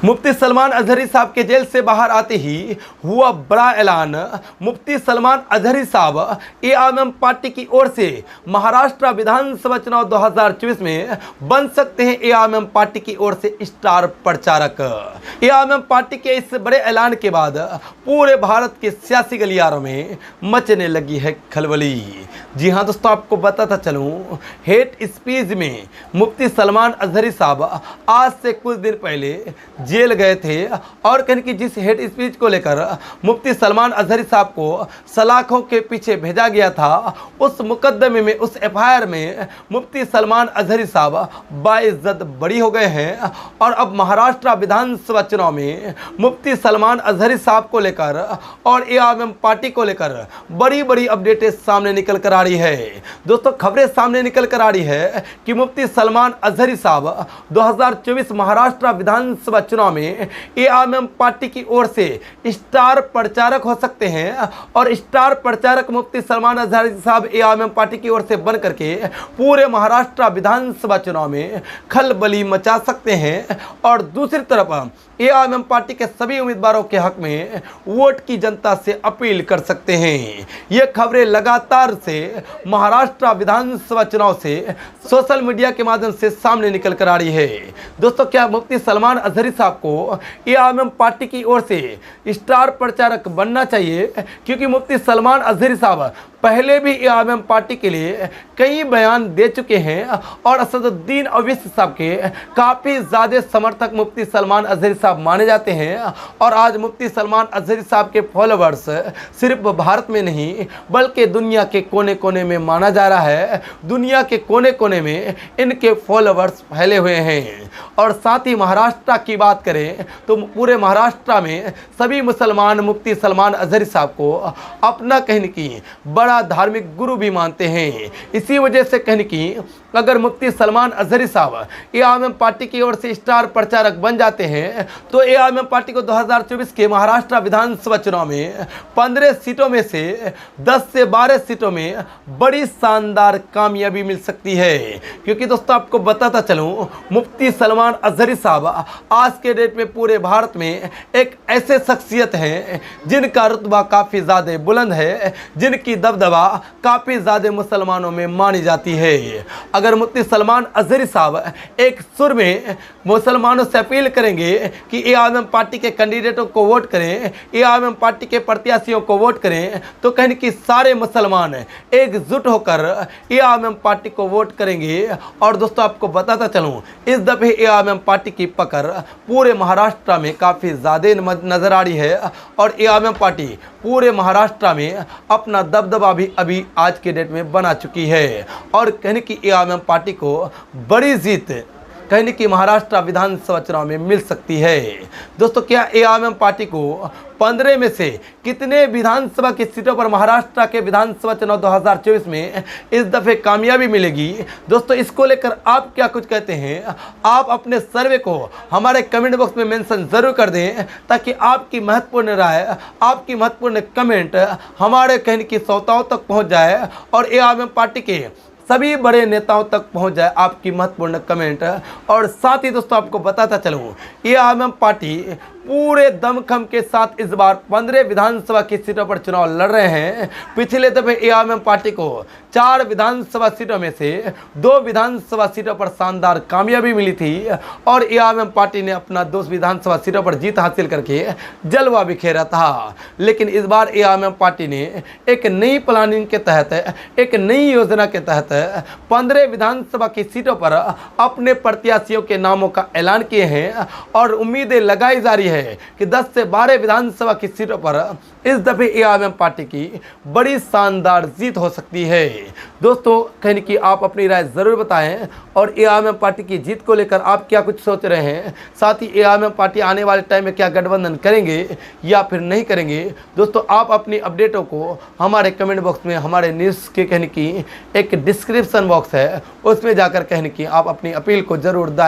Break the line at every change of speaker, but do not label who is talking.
मुफ्ती सलमान अजहरी साहब के जेल से बाहर आते ही हुआ बड़ा ऐलान। मुफ्ती सलमान अजहरी साहब एआईएम पार्टी की ओर से महाराष्ट्र विधानसभा चुनाव 2024 में बन सकते हैं एआईएम पार्टी की ओर से स्टार प्रचारक। एआईएम पार्टी के इस बड़े ऐलान के बाद पूरे भारत के सियासी गलियारों में मचने लगी है खलबली। जी हाँ दोस्तों, आपको बताता चलूं, हेट स्पीच में मुफ्ती सलमान अजहरी साहब आज से कुछ दिन पहले जेल गए थे और कहीं कि जिस हेट स्पीच को लेकर मुफ्ती सलमान अजहरी साहब को सलाखों के पीछे भेजा गया था, उस मुकदमे में, उस एफआईआर में मुफ्ती सलमान अजहरी साहब बाइज्जत बरी हो गए हैं। और अब महाराष्ट्र विधानसभा चुनाव में मुफ्ती सलमान अजहरी साहब को लेकर और एआईएम पार्टी को लेकर बड़ी बड़ी अपडेटें सामने निकल कर आ रही है। दोस्तों, खबरें सामने निकल कर आ रही है कि मुफ्ती सलमान अजहरी साहब 2024 महाराष्ट्र विधानसभा चुनाव में एआईएम पार्टी की ओर से स्टार प्रचारक हो सकते हैं और स्टार प्रचारक मुफ्ती सलमान अजहरी साहब एआईएम पार्टी की ओर से बन करके पूरे महाराष्ट्र विधानसभा चुनाव में खलबली मचा सकते हैं। और दूसरी तरफ एआईएम पार्टी के सभी उम्मीदवारों के हक में वोट की जनता से अपील कर सकते हैं। ये खबरें लगातार से महाराष्ट्र विधानसभा चुनाव से सोशल मीडिया के माध्यम से सामने निकल कर आ रही है। दोस्तों, क्या मुफ्ती सलमान अजहरी साहब को एआईएम पार्टी की ओर से स्टार प्रचारक बनना चाहिए? क्योंकि मुफ्ती सलमान अजहरी साहब पहले भी एआईएम पार्टी के लिए कई बयान दे चुके हैं और असदुद्दीन ओवैसी साहब के काफ़ी ज़्यादा समर्थक मुफ्ती सलमान अजहरी साहब माने जाते हैं। और आज मुफ्ती सलमान अजहरी साहब के फॉलोवर्स सिर्फ भारत में नहीं बल्कि दुनिया के कोने कोने में माना जा रहा है। दुनिया के कोने कोने में इनके फॉलोवर्स फैले हुए हैं। और साथ ही महाराष्ट्र की बात करें तो पूरे महाराष्ट्र में सभी मुसलमान मुफ्ती सलमान अजहरी साहब को अपना कहने की बड़ा धार्मिक गुरु भी मानते हैं। इसी वजह से कहने की अगर मुफ्ती सलमान अजहरी साहब एआईएम पार्टी की ओर से स्टार प्रचारक बन जाते हैं तो एआईएम पार्टी को 2024 के महाराष्ट्र विधानसभा चुनाव में 15 सीटों में से 10 से 12 सीटों में बड़ी शानदार कामयाबी मिल सकती है। क्योंकि दोस्तों, आपको बताता चलूं, मुफ्ती सलमान अजहरी साहब आज के डेट में पूरे भारत में एक ऐसे शख्सियत हैं जिनका रुतबा काफ़ी ज़्यादा बुलंद है, जिनकी दबदबा काफ़ी ज़्यादा मुसलमानों में मानी जाती है। अगर मुफ्ती सलमान अजहरी साहब एक सुर में मुसलमानों से अपील करेंगे कि एआईएम पार्टी के कैंडिडेटों को वोट करें, एआईएम पार्टी के प्रत्याशियों को वोट करें, तो कहीं कि सारे मुसलमान एकजुट होकर एआईएम पार्टी को वोट करेंगे। और दोस्तों, आपको बताता चलूं, इस दफे एआईएम पार्टी की पकड़ पूरे महाराष्ट्र में काफ़ी ज़्यादा नज़र आ रही है और एआईएम पार्टी पूरे महाराष्ट्र में अपना दबदबा भी अभी आज के डेट में बना चुकी है। और कहने की एआईएम पार्टी को बड़ी जीत कहने की महाराष्ट्र विधानसभा चुनाव में मिल सकती है। दोस्तों, क्या एआईएम पार्टी को 15 में से कितने विधानसभा की सीटों पर महाराष्ट्र के विधानसभा चुनाव 2024 में इस दफ़े कामयाबी मिलेगी? दोस्तों, इसको लेकर आप क्या कुछ कहते हैं? आप अपने सर्वे को हमारे कमेंट बॉक्स में मेंशन ज़रूर कर दें ताकि आपकी महत्वपूर्ण राय, आपकी महत्वपूर्ण कमेंट हमारे कहने की श्रोताओं तक पहुँच जाए और एआईएम पार्टी के सभी बड़े नेताओं तक पहुंच जाए आपकी महत्वपूर्ण कमेंट। और साथ ही दोस्तों, आपको बताता चलूं, एआईएम पार्टी पूरे दमखम के साथ इस बार 15 विधानसभा की सीटों पर चुनाव लड़ रहे हैं। पिछले दफे एआईएम पार्टी को 4 विधानसभा सीटों में से 2 विधानसभा सीटों पर शानदार कामयाबी मिली थी और एआईएम पार्टी ने अपना 2 विधानसभा सीटों पर जीत हासिल करके जलवा बिखेरा था। लेकिन इस बार एआईएम पार्टी ने एक नई प्लानिंग के तहत, एक नई योजना के तहत 15 विधानसभा की सीटों पर अपने प्रत्याशियों के नामों का ऐलान किए हैं और उम्मीदें लगाई जा रही है कि 10 से 12 विधानसभा की सीटों पर इस दफे एआईएम पार्टी की बड़ी शानदार जीत हो सकती है। दोस्तों, कहने की आप अपनी राय ज़रूर बताएं और एआईएम पार्टी की जीत को लेकर आप क्या कुछ सोच रहे हैं। साथ ही एआईएम पार्टी आने वाले टाइम में क्या गठबंधन करेंगे या फिर नहीं करेंगे? दोस्तों, आप अपनी अपडेटों को हमारे कमेंट बॉक्स में, हमारे न्यूज़ के कहने की एक डिस्क्रिप्शन बॉक्स है उसमें जाकर कहने की आप अपनी अपील को ज़रूर दायर